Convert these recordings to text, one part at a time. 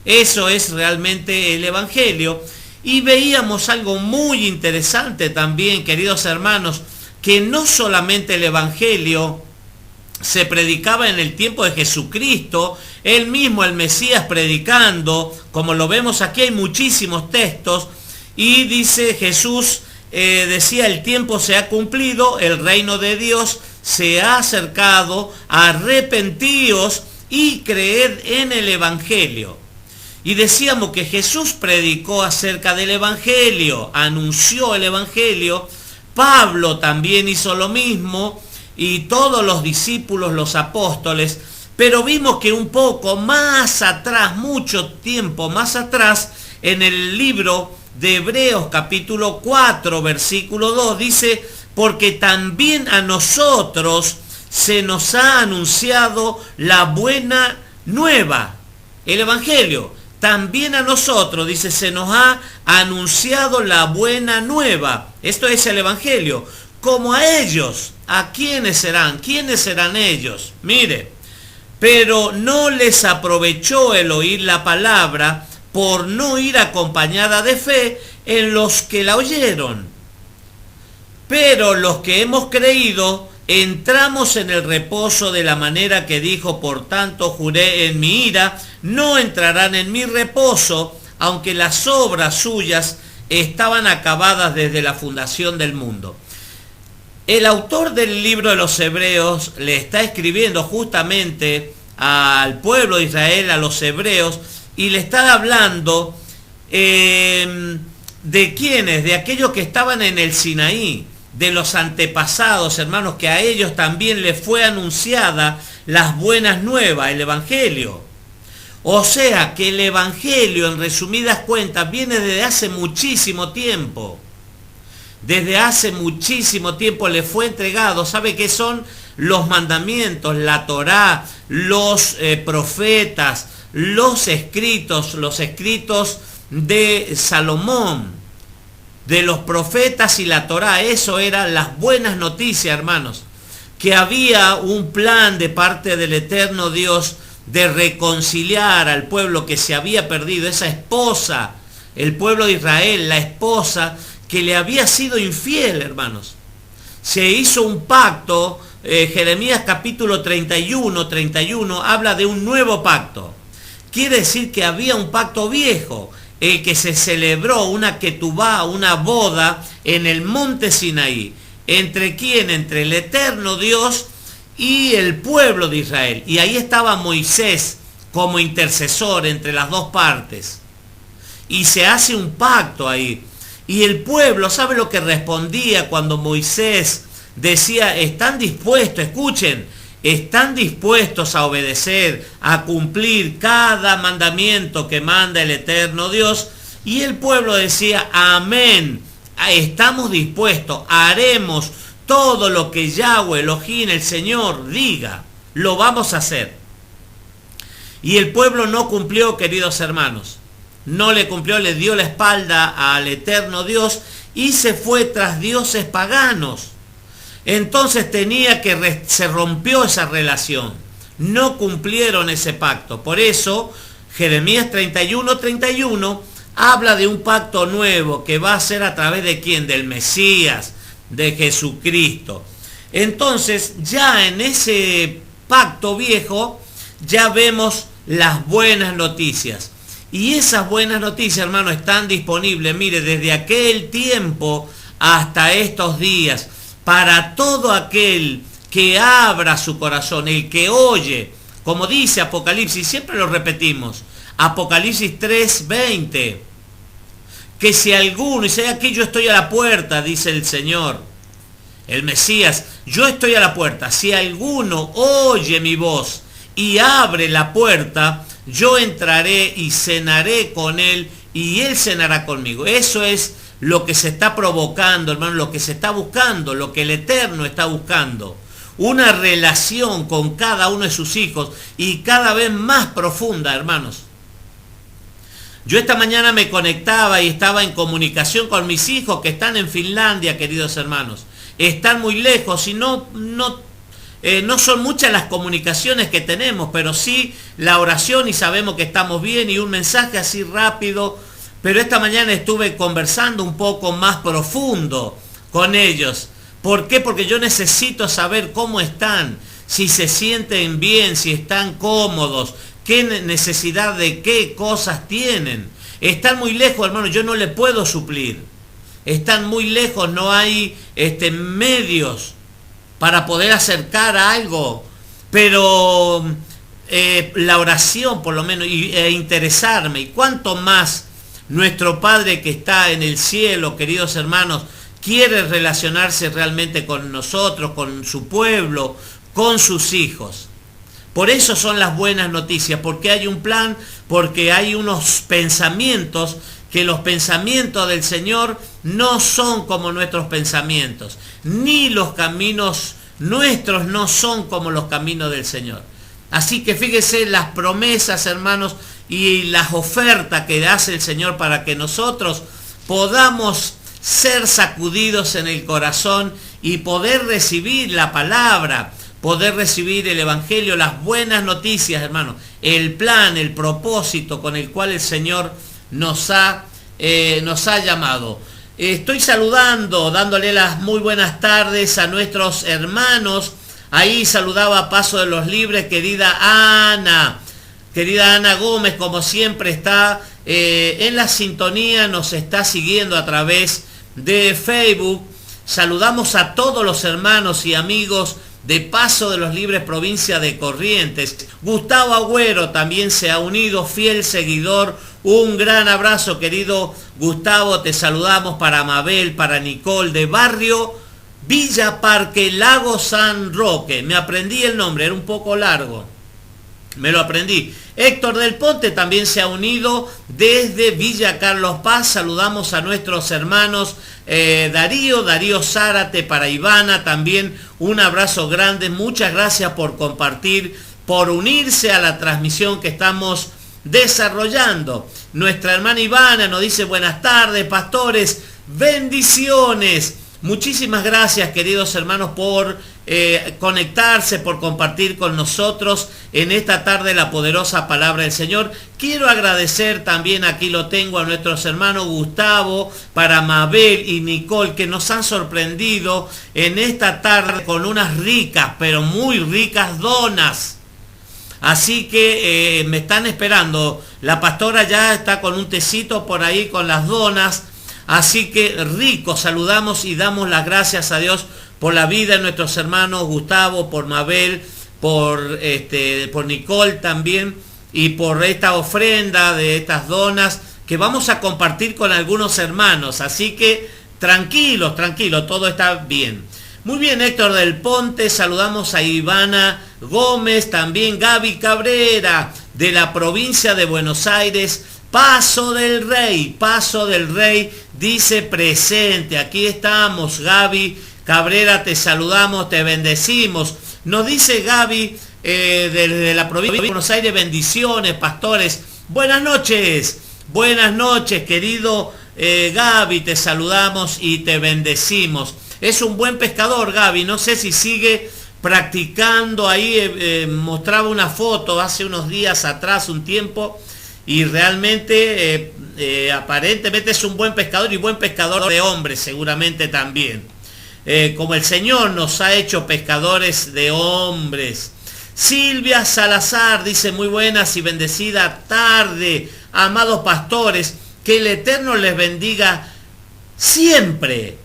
Eso es realmente el Evangelio. Y veíamos algo muy interesante también, queridos hermanos, que no solamente el Evangelio se predicaba en el tiempo de Jesucristo, él mismo, el Mesías, predicando, como lo vemos aquí, hay muchísimos textos, y dice Jesús, decía, el tiempo se ha cumplido, el reino de Dios se ha acercado, arrepentíos y creed en el Evangelio. Y decíamos que Jesús predicó acerca del Evangelio, anunció el Evangelio. Pablo también hizo lo mismo, y todos los discípulos, los apóstoles. Pero vimos que un poco más atrás, mucho tiempo más atrás, en el libro de Hebreos capítulo 4, versículo 2, dice, porque también a nosotros se nos ha anunciado la buena nueva, el Evangelio. También a nosotros, dice, se nos ha anunciado la buena nueva. Esto es el Evangelio. Como a ellos. ¿A quiénes serán? ¿Quiénes serán ellos? Mire, pero no les aprovechó el oír la palabra por no ir acompañada de fe en los que la oyeron. Pero los que hemos creído entramos en el reposo de la manera que dijo, por tanto juré en mi ira, no entrarán en mi reposo, aunque las obras suyas estaban acabadas desde la fundación del mundo. El autor del libro de los Hebreos le está escribiendo justamente al pueblo de Israel, a los hebreos, y le está hablando de quiénes, de aquellos que estaban en el Sinaí, de los antepasados, hermanos, que a ellos también les fue anunciada las buenas nuevas, el Evangelio. O sea que el Evangelio, en resumidas cuentas, viene desde hace muchísimo tiempo. Desde hace muchísimo tiempo le fue entregado. ¿Sabe qué son los mandamientos, la Torá, los profetas, los escritos de Salomón, de los profetas y la Torá? Eso eran las buenas noticias, hermanos, que había un plan de parte del eterno Dios de reconciliar al pueblo que se había perdido, esa esposa, el pueblo de Israel, la esposa que le había sido infiel, hermanos. Se hizo un pacto, Jeremías capítulo 31 habla de un nuevo pacto. Quiere decir que había un pacto viejo, que se celebró una ketubá, una boda en el monte Sinaí. ¿Entre quién? Entre el eterno Dios y el pueblo de Israel. Y ahí estaba Moisés como intercesor entre las dos partes. Y se hace un pacto ahí. Y el pueblo, ¿sabe lo que respondía cuando Moisés decía, están dispuestos, escuchen, están dispuestos a obedecer, a cumplir cada mandamiento que manda el eterno Dios? Y el pueblo decía, amén, estamos dispuestos, haremos todo lo que Yahweh, Elohim, el Señor, diga, lo vamos a hacer. Y el pueblo no cumplió, queridos hermanos, no le cumplió, le dio la espalda al eterno Dios y se fue tras dioses paganos. Entonces se rompió esa relación, no cumplieron ese pacto. Por eso Jeremías 31 habla de un pacto nuevo que va a ser a través de ¿quién? Del Mesías, de Jesucristo. Entonces ya en ese pacto viejo ya vemos las buenas noticias. Y esas buenas noticias, hermanos, están disponibles, mire, desde aquel tiempo hasta estos días, para todo aquel que abra su corazón, el que oye, como dice Apocalipsis, siempre lo repetimos, Apocalipsis 3:20, que si alguno, y si aquí yo estoy a la puerta, dice el Señor, el Mesías, yo estoy a la puerta, si alguno oye mi voz y abre la puerta, yo entraré y cenaré con él y él cenará conmigo. Eso es lo que se está provocando, hermano, lo que se está buscando, lo que el Eterno está buscando. Una relación con cada uno de sus hijos y cada vez más profunda, hermanos. Yo esta mañana me conectaba y estaba en comunicación con mis hijos que están en Finlandia, queridos hermanos. Están muy lejos y no no son muchas las comunicaciones que tenemos, pero sí la oración y sabemos que estamos bien y un mensaje así rápido. Pero esta mañana estuve conversando un poco más profundo con ellos. ¿Por qué? Porque yo necesito saber cómo están, si se sienten bien, si están cómodos, qué necesidad de qué cosas tienen. Están muy lejos, hermano, yo no le puedo suplir. Están muy lejos, no hay medios para poder acercar algo, pero la oración por lo menos, e interesarme, y cuánto más nuestro Padre que está en el cielo, queridos hermanos, quiere relacionarse realmente con nosotros, con su pueblo, con sus hijos. Por eso son las buenas noticias, porque hay un plan, porque hay unos pensamientos, que los pensamientos del Señor no son como nuestros pensamientos, ni los caminos nuestros no son como los caminos del Señor. Así que fíjese las promesas, hermanos, y las ofertas que hace el Señor para que nosotros podamos ser sacudidos en el corazón y poder recibir la palabra, poder recibir el Evangelio, las buenas noticias, hermanos, el plan, el propósito con el cual el Señor nos ha llamado. Estoy saludando, dándole las muy buenas tardes a nuestros hermanos. Ahí saludaba a Paso de los Libres, querida Ana Gómez, como siempre está en la sintonía, nos está siguiendo a través de Facebook. Saludamos a todos los hermanos y amigos de Paso de los Libres, provincia de Corrientes. Gustavo Agüero también se ha unido, fiel seguidor. Un gran abrazo, querido Gustavo, te saludamos para Mabel, para Nicole, de barrio Villa Parque, Lago San Roque. Me aprendí el nombre, era un poco largo, me lo aprendí. Héctor del Ponte también se ha unido desde Villa Carlos Paz. Saludamos a nuestros hermanos Darío Zárate, para Ivana también un abrazo grande. Muchas gracias por compartir, por unirse a la transmisión que estamos desarrollando. Nuestra hermana Ivana nos dice buenas tardes, pastores, bendiciones. Muchísimas gracias, queridos hermanos, por conectarse, por compartir con nosotros en esta tarde la poderosa palabra del Señor. Quiero agradecer también, aquí lo tengo, a nuestros hermanos Gustavo, para Mabel y Nicole, que nos han sorprendido en esta tarde con unas ricas, pero muy ricas donas. Así que me están esperando. La pastora ya está con un tecito por ahí con las donas. Así que rico, saludamos y damos las gracias a Dios por la vida de nuestros hermanos Gustavo, por Mabel, por Nicole también, y por esta ofrenda de estas donas que vamos a compartir con algunos hermanos. Así que tranquilos, todo está bien. Muy bien, Héctor del Ponte, saludamos a Ivana Gómez, también Gaby Cabrera, de la provincia de Buenos Aires. Paso del Rey, dice presente. Aquí estamos, Gaby Cabrera, te saludamos, te bendecimos. Nos dice Gaby desde la provincia de Buenos Aires, bendiciones, pastores. Buenas noches, querido Gaby, te saludamos y te bendecimos. Es un buen pescador, Gaby, no sé si sigue practicando ahí. Mostraba una foto hace unos días atrás, un tiempo, y realmente aparentemente es un buen pescador, y buen pescador de hombres seguramente también, como el Señor nos ha hecho pescadores de hombres. Silvia Salazar dice muy buenas y bendecida tarde, amados pastores, que el Eterno les bendiga siempre.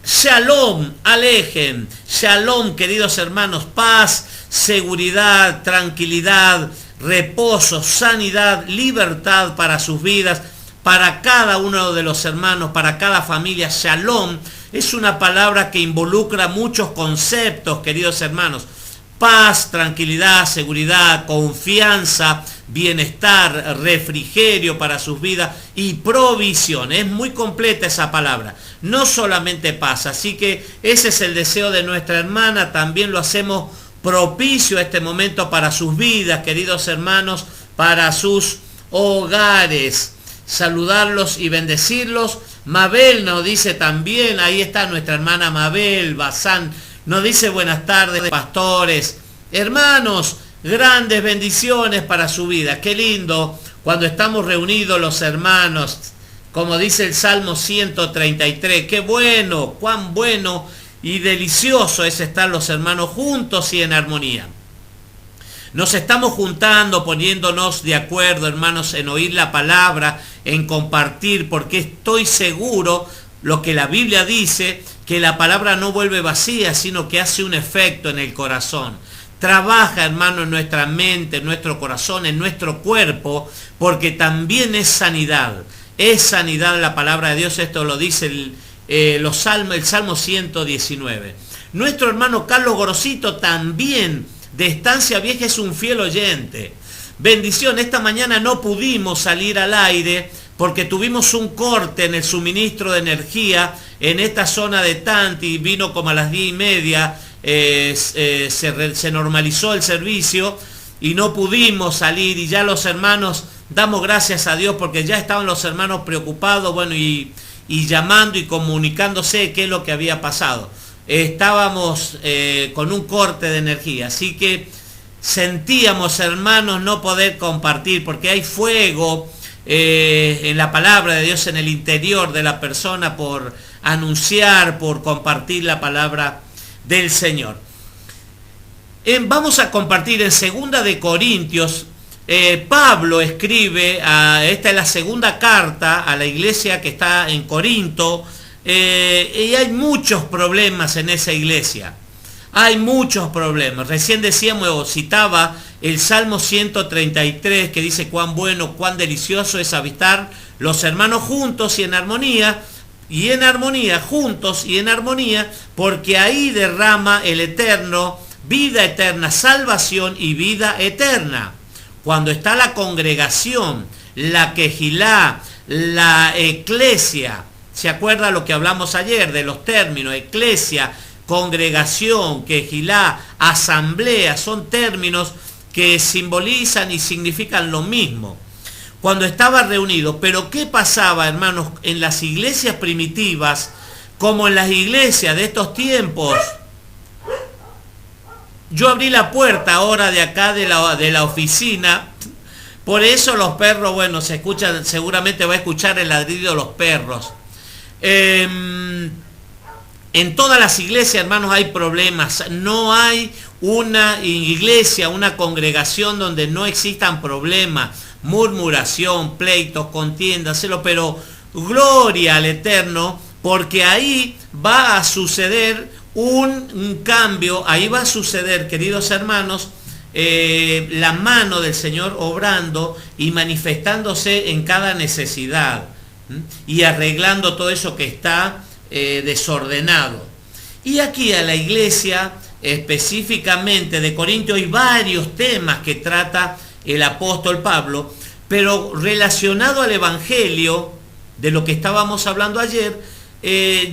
Shalom, alejen, shalom, queridos hermanos, paz, seguridad, tranquilidad, reposo, sanidad, libertad para sus vidas, para cada uno de los hermanos, para cada familia. Shalom es una palabra que involucra muchos conceptos, queridos hermanos. Paz, tranquilidad, seguridad, confianza, bienestar, refrigerio para sus vidas y provisión. Es muy completa esa palabra, no solamente paz. Así que ese es el deseo de nuestra hermana, también lo hacemos propicio a este momento para sus vidas, queridos hermanos, para sus hogares. Saludarlos y bendecirlos. Mabel nos dice también, ahí está nuestra hermana Mabel Bazán, nos dice buenas tardes, pastores, Hermanos, grandes bendiciones para su vida. Qué lindo cuando estamos reunidos los hermanos, como dice el Salmo 133. Qué bueno, cuán bueno y delicioso es estar los hermanos juntos y en armonía. Nos estamos juntando, poniéndonos de acuerdo, hermanos, en oír la palabra, en compartir, porque estoy seguro lo que la Biblia dice, que la palabra no vuelve vacía, sino que hace un efecto en el corazón. Trabaja, hermano, en nuestra mente, en nuestro corazón, en nuestro cuerpo, porque también es sanidad. Es sanidad la palabra de Dios. Esto lo dice el Salmo 119. Nuestro hermano Carlos Gorosito, también de Estancia Vieja, es un fiel oyente. Bendición, esta mañana no pudimos salir al aire porque tuvimos un corte en el suministro de energía en esta zona de Tanti. Vino como a las 10:30, se normalizó el servicio y no pudimos salir, y ya los hermanos, damos gracias a Dios porque ya estaban los hermanos preocupados, bueno, y llamando y comunicándose qué es lo que había pasado. Estábamos con un corte de energía, así que sentíamos, hermanos, no poder compartir, porque hay fuego en la palabra de Dios en el interior de la persona por anunciar, por compartir la palabra del Señor. Vamos a compartir en 2 de Corintios. Pablo escribe, esta es la segunda carta a la iglesia que está en Corinto, y hay muchos problemas en esa iglesia. Hay muchos problemas. Recién decíamos, citaba el Salmo 133, que dice cuán bueno, cuán delicioso es habitar los hermanos juntos y en armonía, juntos y en armonía, porque ahí derrama el Eterno vida eterna, salvación y vida eterna. Cuando está la congregación, la quejilá, la eclesia, ¿se acuerda lo que hablamos ayer de los términos? Eclesia, congregación, quejilá, asamblea, son términos que simbolizan y significan lo mismo. Cuando estaba reunido, pero ¿qué pasaba, hermanos, en las iglesias primitivas, como en las iglesias de estos tiempos? Yo abrí la puerta ahora de acá de la oficina, por eso los perros, bueno, se escuchan, seguramente va a escuchar el ladrido de los perros. En todas las iglesias, hermanos, hay problemas. No hay una iglesia, una congregación donde no existan problemas, murmuración, pleitos, contiendas, pero gloria al Eterno, porque ahí va a suceder un cambio, ahí va a suceder, queridos hermanos, la mano del Señor obrando y manifestándose en cada necesidad, y arreglando todo eso que está desordenado. Y aquí a la iglesia específicamente de Corinto hay varios temas que trata el apóstol Pablo, pero relacionado al evangelio de lo que estábamos hablando ayer.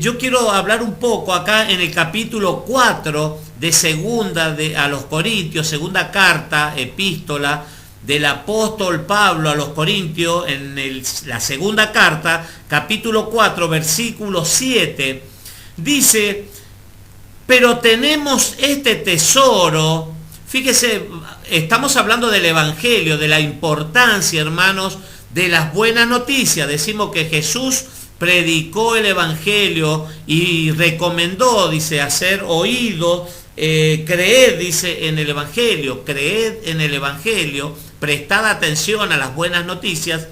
Yo quiero hablar un poco acá en el capítulo 4 de segunda a los Corintios, segunda carta, epístola del apóstol Pablo a los Corintios, en la segunda carta, capítulo 4, versículo 7, dice: pero tenemos este tesoro. Fíjese, estamos hablando del evangelio, de la importancia, hermanos, de las buenas noticias. Decimos que Jesús predicó el evangelio y recomendó, dice, hacer oído, creed, dice, en el evangelio, creed en el evangelio, prestad atención a las buenas noticias,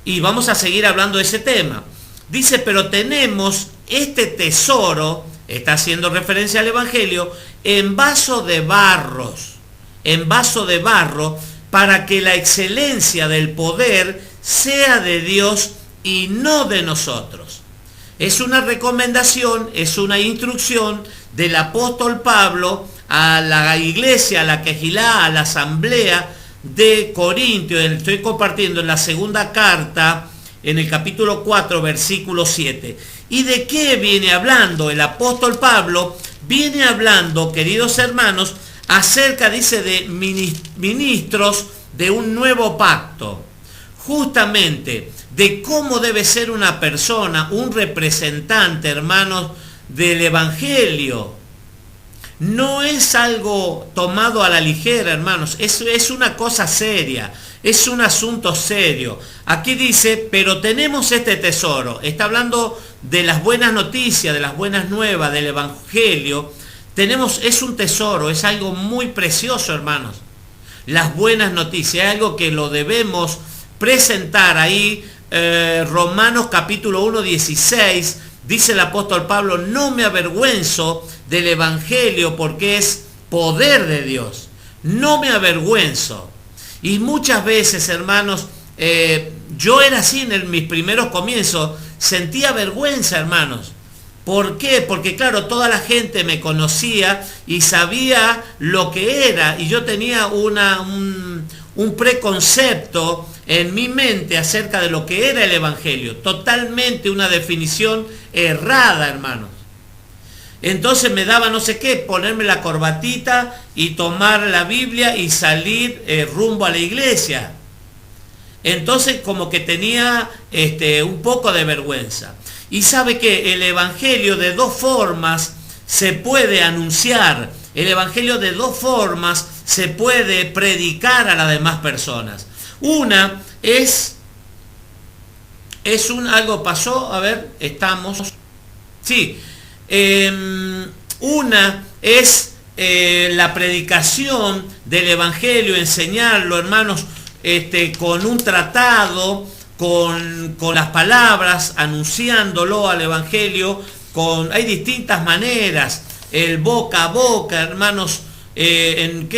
y vamos a seguir hablando de ese tema. Dice, pero tenemos este tesoro, está haciendo referencia al evangelio, en vaso de barro, para que la excelencia del poder sea de Dios y no de nosotros. Es una recomendación, es una instrucción del apóstol Pablo a la iglesia, a la quejilá, a la asamblea de Corintios. Estoy compartiendo en la segunda carta, en el capítulo 4, versículo 7. ¿Y de qué viene hablando el apóstol Pablo? Viene hablando, queridos hermanos, acerca, dice, de ministros de un nuevo pacto. Justamente de cómo debe ser una persona, un representante, hermanos, del evangelio. no es algo tomado a la ligera, hermanos, es una cosa seria, es un asunto serio. Aquí dice, pero tenemos este tesoro. Está hablando de las buenas noticias, de las buenas nuevas, del Evangelio. Es un tesoro, es algo muy precioso, hermanos. Las buenas noticias, es algo que lo debemos presentar ahí. Romanos capítulo 1, 16, dice el apóstol Pablo, no me avergüenzo del Evangelio porque es poder de Dios. No me avergüenzo. Y muchas veces, hermanos, yo era así en mis primeros comienzos, sentía vergüenza, hermanos. ¿Por qué? Porque claro, toda la gente me conocía y sabía lo que era, y yo tenía un preconcepto en mi mente acerca de lo que era el Evangelio. Totalmente una definición errada, hermanos. Entonces me daba no sé qué, ponerme la corbatita y tomar la Biblia y salir rumbo a la iglesia. Entonces como que tenía un poco de vergüenza. Y sabe que el Evangelio de dos formas se puede anunciar. El Evangelio de dos formas se puede predicar a las demás personas. Una algo pasó, a ver, estamos. Sí. Una es la predicación del Evangelio, enseñarlo, hermanos, con un tratado, con las palabras, anunciándolo al Evangelio, hay distintas maneras, el boca a boca, hermanos, en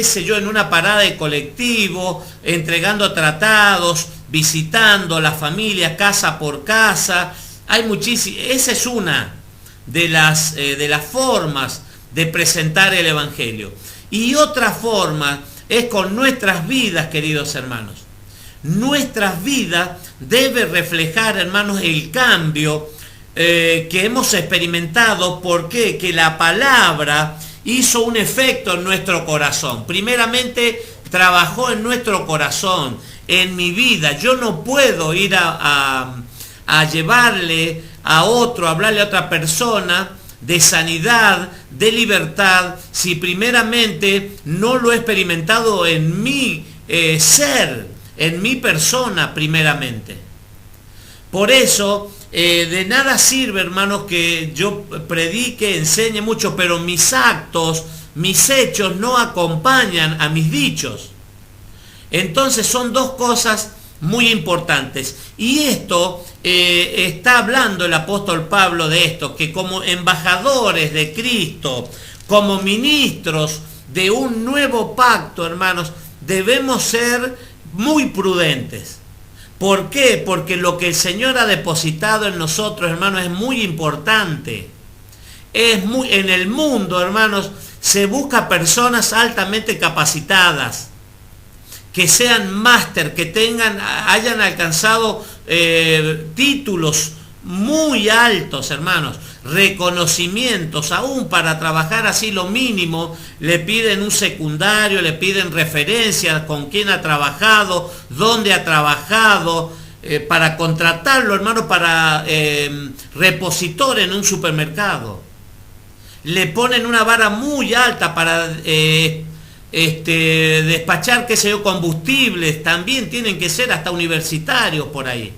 una parada de colectivo, entregando tratados, visitando las familias casa por casa. Hay muchísimas, esa es una de las formas de presentar el Evangelio. Y otra forma es con nuestras vidas, queridos hermanos. Nuestras vidas deben reflejar, hermanos, el cambio que hemos experimentado. ¿Por qué? Que la palabra hizo un efecto en nuestro corazón. Primeramente, trabajó en nuestro corazón, en mi vida. Yo no puedo ir a llevarle a otro, a hablarle a otra persona de sanidad, de libertad, si primeramente no lo he experimentado en mi ser, en mi persona primeramente. Por eso, de nada sirve, hermanos, que yo predique, enseñe mucho, pero mis actos, mis hechos no acompañan a mis dichos. Entonces son dos cosas muy importantes. Y esto está hablando el apóstol Pablo de esto, que como embajadores de Cristo, como ministros de un nuevo pacto, hermanos, debemos ser muy prudentes. ¿Por qué? Porque lo que el Señor ha depositado en nosotros, hermanos, es muy importante. En el mundo, hermanos, se busca personas altamente capacitadas, que sean máster, que hayan alcanzado títulos muy altos, hermanos, reconocimientos. Aún para trabajar así lo mínimo le piden un secundario, le piden referencias, con quién ha trabajado, dónde ha trabajado, para contratarlo, hermano, para repositor en un supermercado. Le ponen una vara muy alta para despachar, qué sé yo, combustibles. También tienen que ser hasta universitarios por ahí.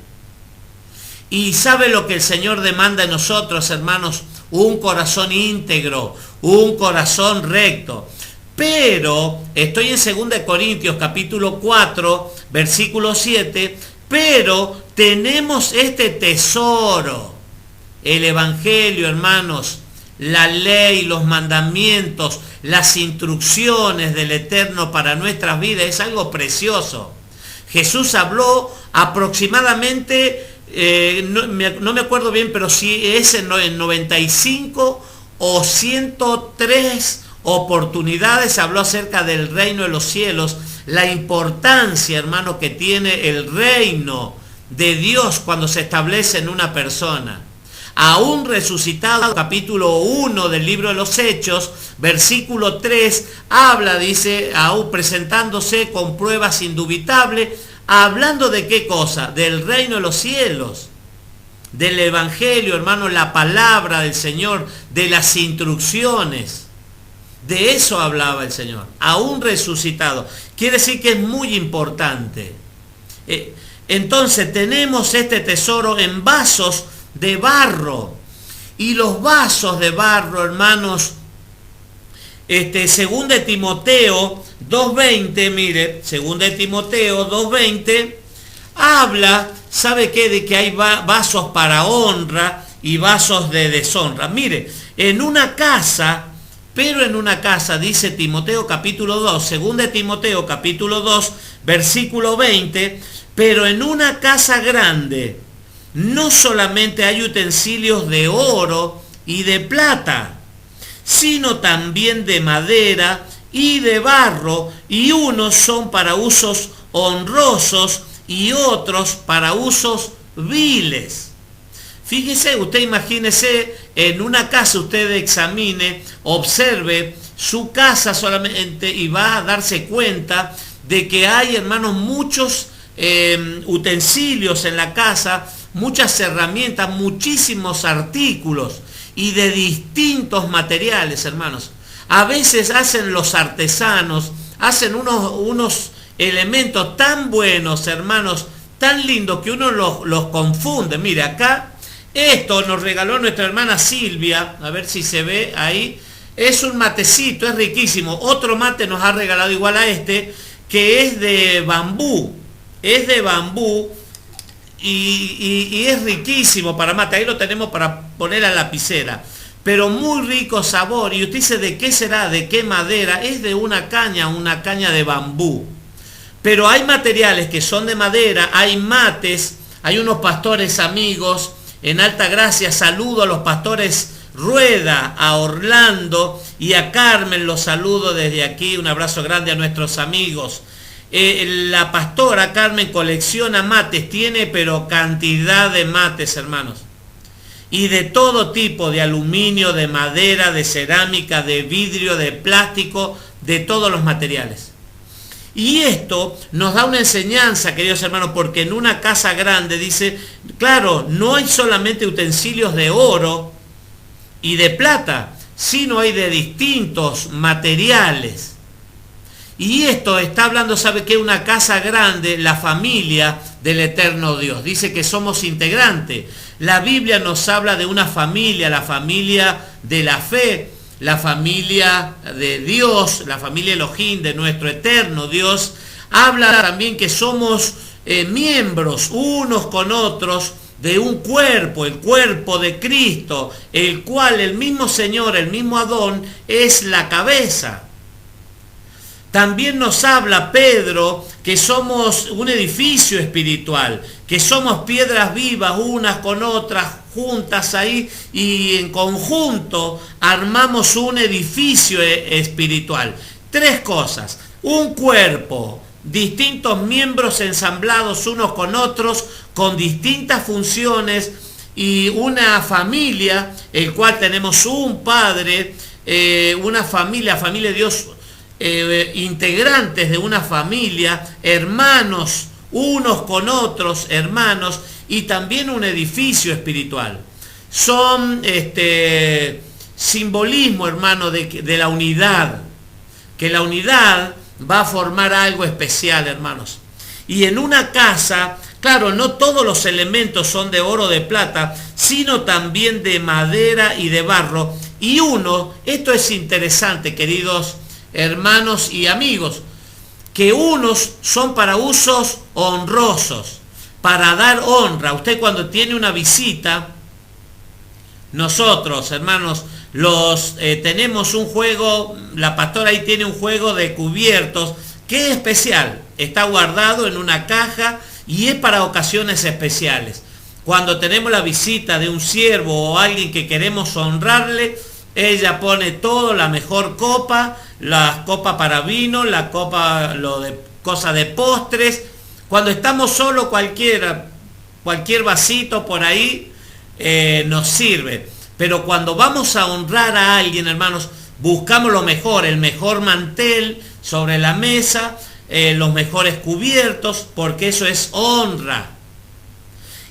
Y ¿sabe lo que el Señor demanda de nosotros, hermanos? Un corazón íntegro, un corazón recto. Pero, estoy en 2 Corintios capítulo 4, versículo 7, pero tenemos este tesoro, el Evangelio, hermanos, la ley, los mandamientos, las instrucciones del Eterno para nuestras vidas. Es algo precioso. Jesús habló aproximadamente, no me acuerdo bien, pero sí es en 95 o 103 oportunidades habló acerca del reino de los cielos, la importancia, hermano, que tiene el reino de Dios cuando se establece en una persona. Aún resucitado, capítulo 1 del libro de los Hechos, versículo 3, habla, dice, aún presentándose con pruebas indubitables, hablando de qué cosa, del reino de los cielos, del Evangelio, hermano, la palabra del Señor, de las instrucciones. De eso hablaba el Señor, aún resucitado. Quiere decir que es muy importante. Entonces tenemos este tesoro en vasos de barro. Y los vasos de barro, hermanos, según de Timoteo 2.20, mire, según de Timoteo 2.20, habla, ¿sabe qué? De que hay vasos para honra y vasos de deshonra. Mire, en una casa, pero en una casa, dice Timoteo capítulo 2, según de Timoteo capítulo 2, versículo 20, pero en una casa grande no solamente hay utensilios de oro y de plata, sino también de madera y de barro, y unos son para usos honrosos y otros para usos viles. Fíjese, usted imagínese, en una casa usted examine, observe su casa solamente y va a darse cuenta de que hay, hermanos, muchos utensilios en la casa, muchas herramientas, muchísimos artículos y de distintos materiales, hermanos. A veces hacen los artesanos, hacen unos elementos tan buenos, hermanos, tan lindos que uno los confunde. Mire, acá, esto nos regaló nuestra hermana Silvia, a ver si se ve ahí, es un matecito, es riquísimo. Otro mate nos ha regalado igual a este, que es de bambú, y es riquísimo para mate. Ahí lo tenemos para poner a la lapicera, pero muy rico sabor. Y usted dice, ¿de qué será? ¿De qué madera? Es de una caña de bambú. Pero hay materiales que son de madera, hay mates, hay unos pastores amigos en Altagracia. Saludo a los pastores Rueda, a Orlando y a Carmen, los saludo desde aquí. Un abrazo grande a nuestros amigos. La pastora Carmen colecciona mates, tiene pero cantidad de mates, hermanos, y de todo tipo, de aluminio, de madera, de cerámica, de vidrio, de plástico, de todos los materiales. Y esto nos da una enseñanza, queridos hermanos, porque en una casa grande, dice, claro, no hay solamente utensilios de oro y de plata, sino hay de distintos materiales. Y esto está hablando, ¿sabe qué? Una casa grande, la familia del eterno Dios. Dice que somos integrantes. La Biblia nos habla de una familia, la familia de la fe, la familia de Dios, la familia Elohim, de nuestro eterno Dios. Habla también que somos miembros unos con otros de un cuerpo, el cuerpo de Cristo, el cual el mismo Señor, el mismo Adón, es la cabeza. También nos habla Pedro que somos un edificio espiritual, que somos piedras vivas unas con otras juntas ahí, y en conjunto armamos un edificio espiritual. Tres cosas: un cuerpo, distintos miembros ensamblados unos con otros, con distintas funciones, y una familia, el cual tenemos un Padre, una familia de Dios, integrantes de una familia, hermanos unos con otros, hermanos, y también un edificio espiritual. Son simbolismo, hermano, de la unidad, que la unidad va a formar algo especial, hermanos. Y en una casa, claro, no todos los elementos son de oro o de plata, sino también de madera y de barro. Y esto es interesante, queridos hermanos y amigos, que unos son para usos honrosos, para dar honra. Usted cuando tiene una visita, nosotros, hermanos, tenemos un juego, la pastora ahí tiene un juego de cubiertos que es especial, está guardado en una caja y es para ocasiones especiales. Cuando tenemos la visita de un siervo o alguien que queremos honrarle, ella pone todo, la mejor copa, la copa para vino, la copa, cosa de postres. Cuando estamos solos, cualquier vasito por ahí nos sirve. Pero cuando vamos a honrar a alguien, hermanos, buscamos lo mejor, el mejor mantel sobre la mesa, los mejores cubiertos, porque eso es honra.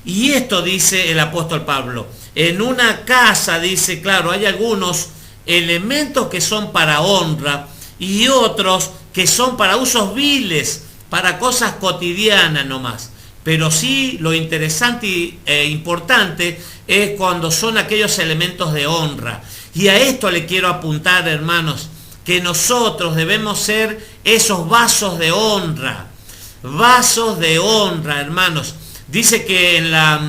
Y esto dice el apóstol Pablo. En una casa, dice, claro, hay algunos elementos que son para honra y otros que son para usos viles, para cosas cotidianas nomás. Pero sí, lo interesante e importante es cuando son aquellos elementos de honra. Y a esto le quiero apuntar, hermanos, que nosotros debemos ser esos vasos de honra. Vasos de honra, hermanos. Dice que en la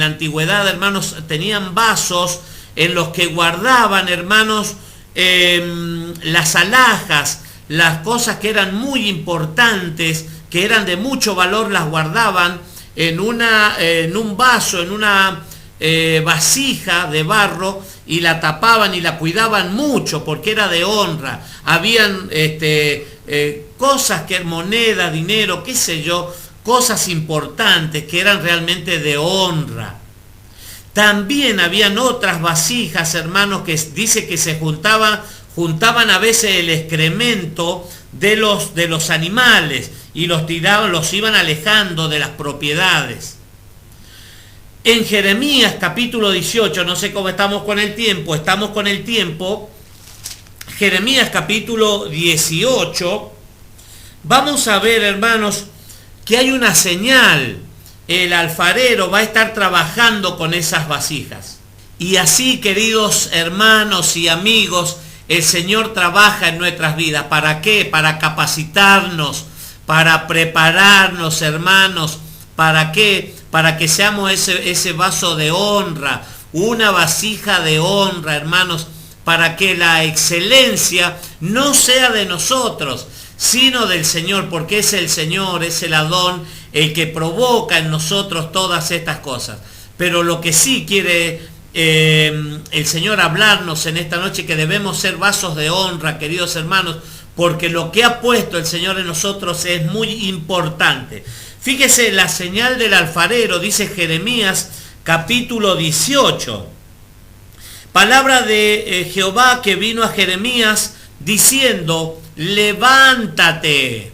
antigüedad, hermanos, tenían vasos en los que guardaban, hermanos, las alhajas, las cosas que eran muy importantes, que eran de mucho valor, las guardaban en un vaso, en una vasija de barro, y la tapaban y la cuidaban mucho porque era de honra. Habían cosas que moneda, dinero, qué sé yo, cosas importantes que eran realmente de honra. También habían otras vasijas, hermanos, que dice que se juntaban a veces el excremento de los animales y los tiraban, los iban alejando de las propiedades. En Jeremías capítulo 18, no sé cómo estamos con el tiempo, Jeremías capítulo 18, vamos a ver, hermanos, que hay una señal. El alfarero va a estar trabajando con esas vasijas. Y así, queridos hermanos y amigos, el Señor trabaja en nuestras vidas. ¿Para qué? Para capacitarnos, para prepararnos, hermanos. ¿Para qué? Para que seamos ese vaso de honra, una vasija de honra, hermanos, para que la excelencia no sea de nosotros, sino del Señor, porque es el Señor, es el Adón, el que provoca en nosotros todas estas cosas. Pero lo que sí quiere el Señor hablarnos en esta noche, que debemos ser vasos de honra, queridos hermanos, porque lo que ha puesto el Señor en nosotros es muy importante. Fíjese la señal del alfarero, dice Jeremías capítulo 18. Palabra de Jehová que vino a Jeremías diciendo: levántate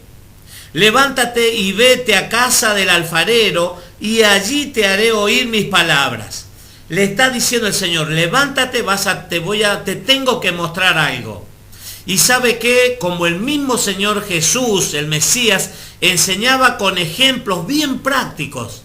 y vete a casa del alfarero, y allí te haré oír mis palabras. Le está diciendo el Señor: levántate, te tengo que mostrar algo. Y sabe que, como el mismo Señor Jesús, el Mesías, enseñaba con ejemplos bien prácticos,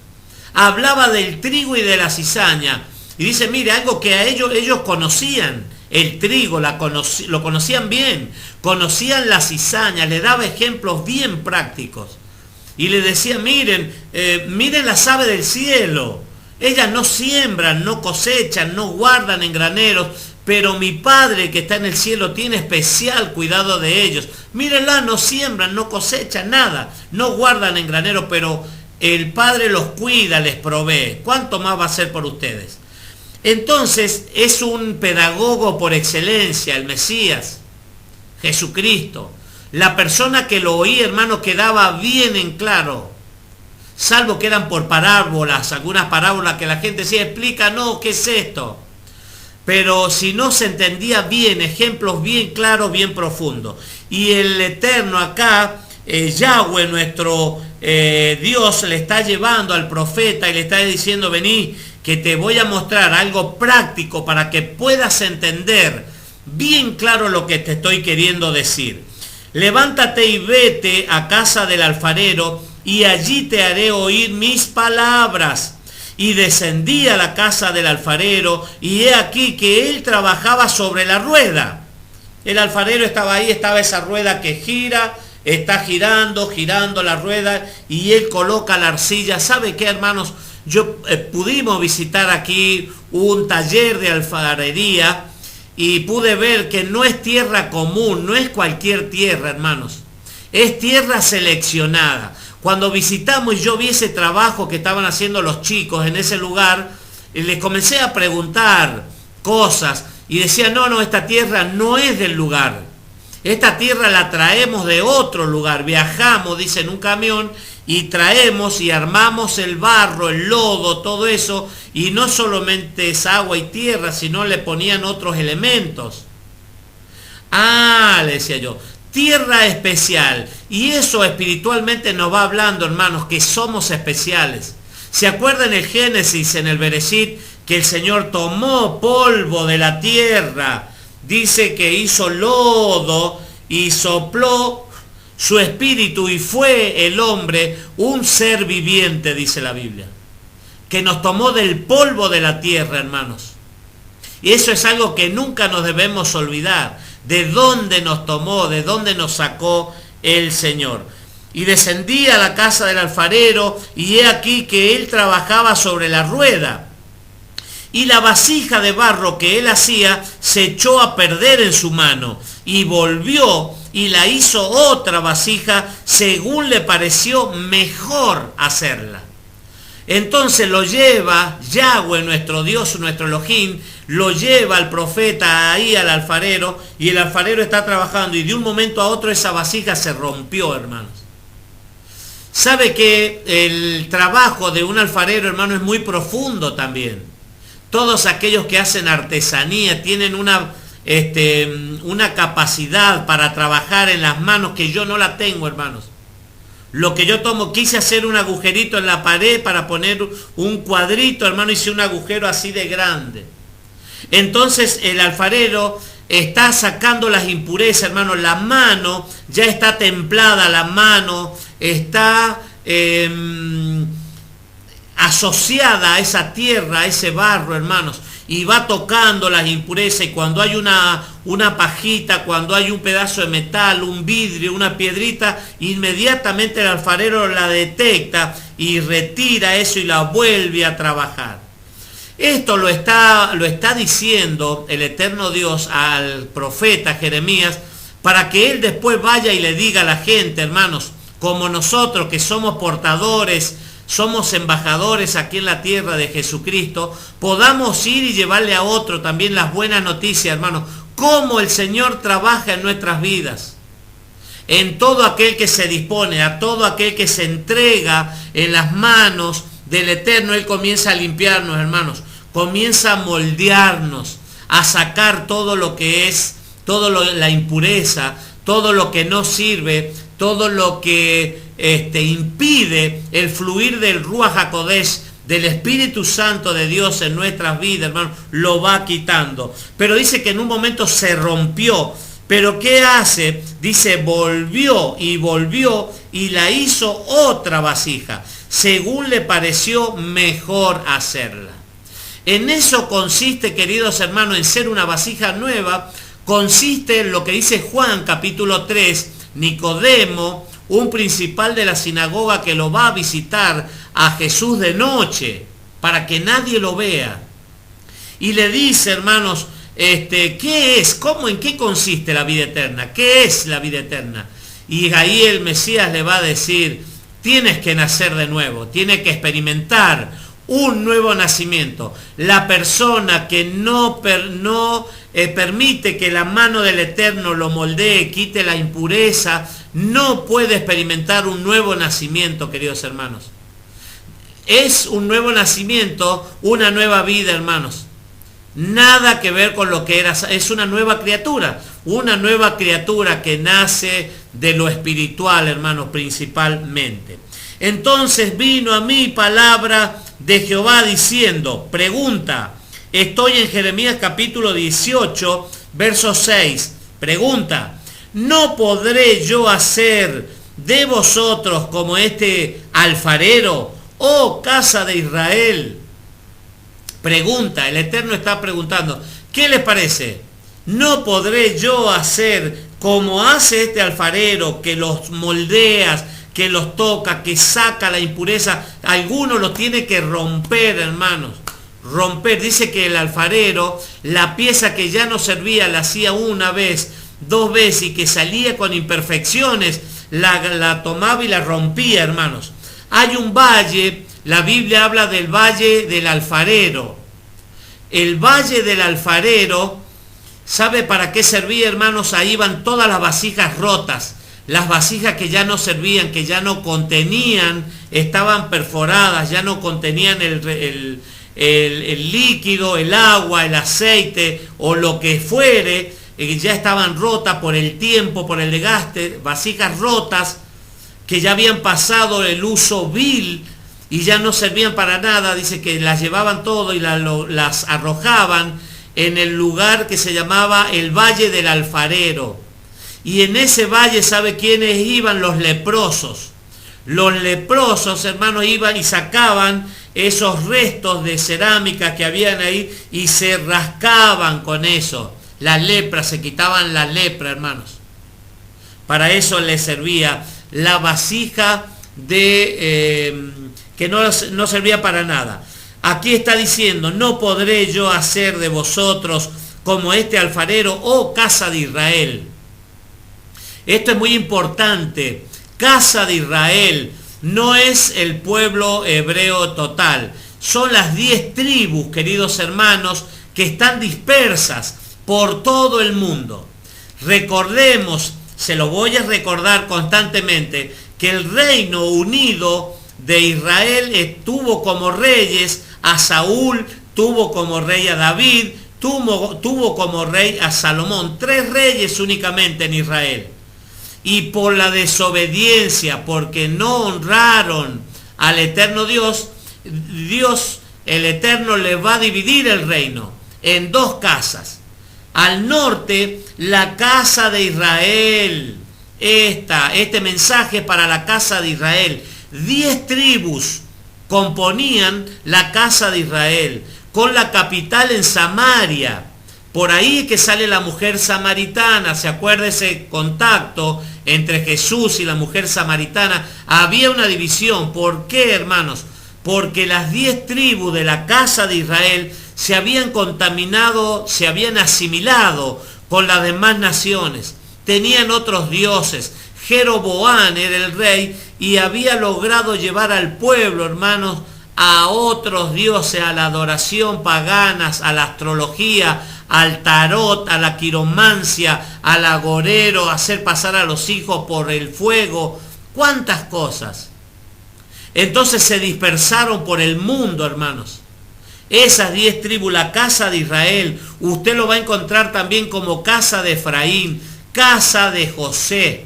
hablaba del trigo y de la cizaña, y dice, mire, algo que a ellos conocían, el trigo lo conocían bien, conocían la cizaña, le daba ejemplos bien prácticos, y le decía, miren las aves del cielo, ellas no siembran, no cosechan, no guardan en graneros, pero mi Padre que está en el cielo tiene especial cuidado de ellos. Mírenla, no siembran, no cosechan nada, no guardan en granero, pero el Padre los cuida, les provee. ¿Cuánto más va a hacer por ustedes? Entonces, es un pedagogo por excelencia, el Mesías, Jesucristo. La persona que lo oía, hermano, quedaba bien en claro. Salvo que eran por parábolas, algunas parábolas que la gente decía, explica, no, ¿qué es esto? Pero si no se entendía bien, ejemplos bien claros, bien profundos. Y el Eterno acá, Yahweh, nuestro Dios, le está llevando al profeta y le está diciendo, vení, que te voy a mostrar algo práctico para que puedas entender bien claro lo que te estoy queriendo decir. Levántate y vete a casa del alfarero, y allí te haré oír mis palabras. Y descendí a la casa del alfarero, y he aquí que él trabajaba sobre la rueda. El alfarero estaba ahí, estaba esa rueda que gira, está girando la rueda, y él coloca la arcilla. ¿Sabe qué, hermanos? Pudimos visitar aquí un taller de alfarería, y pude ver que no es tierra común, no es cualquier tierra, hermanos. Es tierra seleccionada. Cuando visitamos y yo vi ese trabajo que estaban haciendo los chicos en ese lugar, les comencé a preguntar cosas y decían, no, esta tierra no es del lugar. Esta tierra la traemos de otro lugar. Viajamos, dice, en un camión y traemos y armamos el barro, el lodo, todo eso. Y no solamente es agua y tierra, sino le ponían otros elementos. Le decía yo, tierra especial. Y eso espiritualmente nos va hablando, hermanos, que somos especiales. ¿Se acuerdan en el Génesis, en el Bereshit, que el Señor tomó polvo de la tierra dice que hizo lodo y sopló su espíritu y fue el hombre un ser viviente, dice la Biblia, que nos tomó del polvo de la tierra, hermanos. Y eso es algo que nunca nos debemos olvidar, de dónde nos tomó, de dónde nos sacó el Señor. Y descendí a la casa del alfarero, y he aquí que él trabajaba sobre la rueda. Y la vasija de barro que él hacía se echó a perder en su mano, y volvió y la hizo otra vasija según le pareció mejor hacerla. Entonces lo lleva Yahweh, nuestro Dios, nuestro Elohim, lo lleva al profeta ahí al alfarero, y el alfarero está trabajando, y de un momento a otro esa vasija se rompió, hermanos. Sabe que el trabajo de un alfarero, hermano, es muy profundo también. Todos aquellos que hacen artesanía tienen una capacidad para trabajar en las manos que yo no la tengo, hermanos. Lo que yo quise hacer un agujerito en la pared para poner un cuadrito, hermano, hice un agujero así de grande. Entonces el alfarero está sacando las impurezas, hermano. La mano ya está templada, la mano está asociada a esa tierra, a ese barro, hermanos, y va tocando las impurezas, y cuando hay una pajita, cuando hay un pedazo de metal, un vidrio, una piedrita, inmediatamente el alfarero la detecta y retira eso y la vuelve a trabajar. Esto lo está diciendo el eterno Dios al profeta Jeremías, para que él después vaya y le diga a la gente, hermanos, como nosotros que somos portadores, somos embajadores aquí en la tierra de Jesucristo, podamos ir y llevarle a otro también las buenas noticias, hermanos, cómo el Señor trabaja en nuestras vidas. En todo aquel que se dispone, a todo aquel que se entrega en las manos del Eterno, Él comienza a limpiarnos, hermanos, comienza a moldearnos, a sacar todo lo que es, la impureza, todo lo que no sirve, todo lo que impide el fluir del Ruach HaKodesh, del Espíritu Santo de Dios en nuestras vidas, hermano, lo va quitando. Pero dice que en un momento se rompió. Pero ¿qué hace? Dice, volvió y la hizo otra vasija, según le pareció mejor hacerla. En eso consiste, queridos hermanos, en ser una vasija nueva, consiste en lo que dice Juan capítulo 3, Nicodemo, un principal de la sinagoga que lo va a visitar a Jesús de noche, para que nadie lo vea. Y le dice, hermanos, ¿qué es? ¿Cómo? ¿En qué consiste la vida eterna? ¿Qué es la vida eterna? Y ahí el Mesías le va a decir, tienes que nacer de nuevo, tienes que experimentar un nuevo nacimiento. La persona que no permite que la mano del Eterno lo moldee, quite la impureza, no puede experimentar un nuevo nacimiento, queridos hermanos. Es un nuevo nacimiento, una nueva vida, hermanos. Nada que ver con lo que era, es una nueva criatura que nace de lo espiritual, hermanos, principalmente. Entonces vino a mí palabra de Jehová diciendo, pregunta, estoy en Jeremías capítulo 18, verso 6, pregunta, ¿no podré yo hacer de vosotros como este alfarero, oh casa de Israel? Pregunta, el Eterno está preguntando, ¿qué les parece? ¿No podré yo hacer como hace este alfarero, que los moldeas, que los toca, que saca la impureza? Alguno lo tiene que romper, hermanos. Romper, dice que el alfarero, la pieza que ya no servía, la hacía una vez, dos veces, y que salía con imperfecciones, la tomaba y la rompía, hermanos. Hay un valle, la Biblia habla del valle del alfarero. El valle del alfarero, ¿sabe para qué servía, hermanos? Ahí van todas las vasijas rotas, las vasijas que ya no servían, que ya no contenían, estaban perforadas, ya no contenían el líquido, el agua, el aceite o lo que fuere, ya estaban rotas por el tiempo, por el desgaste, vasijas rotas que ya habían pasado el uso vil y ya no servían para nada. Dice que las llevaban todo y las arrojaban, en el lugar que se llamaba el Valle del Alfarero. Y en ese valle, ¿sabe quiénes iban? Los leprosos. Los leprosos, hermanos, iban y sacaban esos restos de cerámica que habían ahí y se rascaban con eso. La lepra, se quitaban la lepra, hermanos. Para eso les servía la vasija que no servía para nada. Aquí está diciendo, no podré yo hacer de vosotros como este alfarero, oh casa de Israel. Esto es muy importante. Casa de Israel no es el pueblo hebreo total. Son las 10 tribus, queridos hermanos, que están dispersas por todo el mundo. Recordemos, se lo voy a recordar constantemente, que el reino unido de Israel tuvo como reyes a Saúl, tuvo como rey a David, tuvo como rey a Salomón. 3 reyes únicamente en Israel. Y por la desobediencia, porque no honraron al eterno Dios, el Eterno les va a dividir el reino en 2 casas. Al norte, la casa de Israel. Este mensaje para la casa de Israel. 10 tribus componían la casa de Israel, con la capital en Samaria. Por ahí es que sale la mujer samaritana. ¿Se acuerda ese contacto entre Jesús y la mujer samaritana? Había una división. ¿Por qué, hermanos? Porque las 10 tribus de la casa de Israel se habían contaminado, se habían asimilado con las demás naciones. Tenían otros dioses. Jeroboam era el rey y había logrado llevar al pueblo, hermanos, a otros dioses, a la adoración paganas, a la astrología, al tarot, a la quiromancia, al agorero, a hacer pasar a los hijos por el fuego. ¿Cuántas cosas? Entonces se dispersaron por el mundo, hermanos. Esas 10 tribus, la casa de Israel, usted lo va a encontrar también como casa de Efraín, casa de José.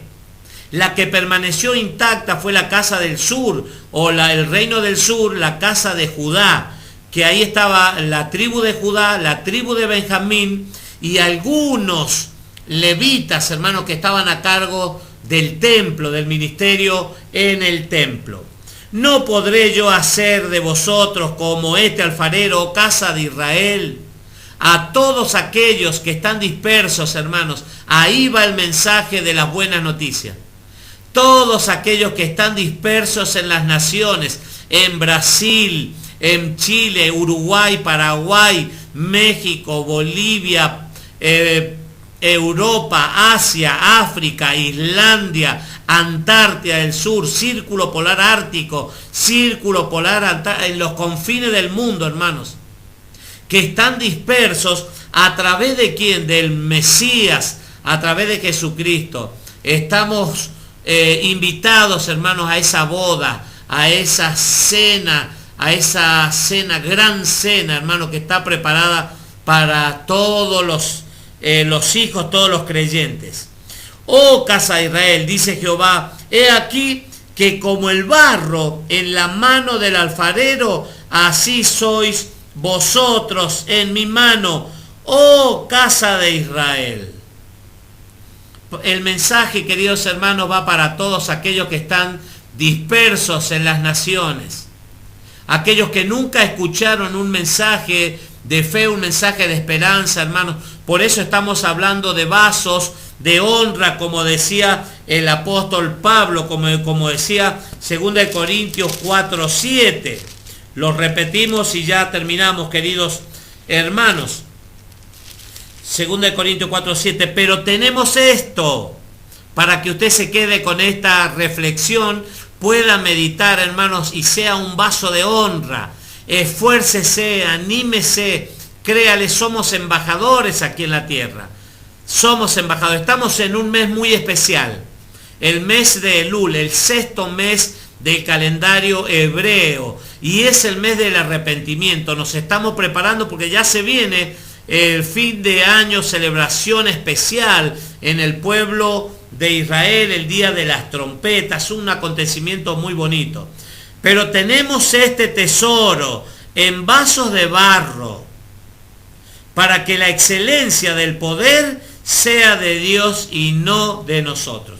La que permaneció intacta fue la casa del sur, o el reino del sur, la casa de Judá, que ahí estaba la tribu de Judá, la tribu de Benjamín y algunos levitas, hermanos, que estaban a cargo del templo, del ministerio en el templo. No podré yo hacer de vosotros como este alfarero, casa de Israel. A todos aquellos que están dispersos, hermanos, ahí va el mensaje de las buenas noticias. Todos aquellos que están dispersos en las naciones, en Brasil, en Chile, Uruguay, Paraguay, México, Bolivia, Europa, Asia, África, Islandia, Antártida del Sur, Círculo Polar Ártico, Círculo Polar en los confines del mundo, hermanos, que están dispersos a través de quién, del Mesías, a través de Jesucristo. Estamos invitados, hermanos, a esa boda, a esa cena, gran cena, hermanos, que está preparada para todos los hijos, todos los creyentes. Oh casa de Israel, dice Jehová, he aquí que como el barro en la mano del alfarero, así sois vosotros en mi mano, oh casa de Israel. El mensaje, queridos hermanos, va para todos aquellos que están dispersos en las naciones, aquellos que nunca escucharon un mensaje de fe, un mensaje de esperanza, hermanos. Por eso estamos hablando de vasos de honra, como decía el apóstol Pablo, como decía 2 Corintios 4:7. Lo repetimos y ya terminamos, queridos hermanos. 2 Corintios 4:7. Pero tenemos esto, para que usted se quede con esta reflexión, pueda meditar, hermanos, y sea un vaso de honra. Esfuércese, anímese, créale, somos embajadores aquí en la tierra. Somos embajadores. Estamos en un mes muy especial, el mes de Elul, el 6º mes del calendario hebreo, y es el mes del arrepentimiento. Nos estamos preparando porque ya se viene el fin de año, celebración especial en el pueblo de Israel, el día de las trompetas, un acontecimiento muy bonito. Pero tenemos este tesoro en vasos de barro, para que la excelencia del poder sea de Dios y no de nosotros.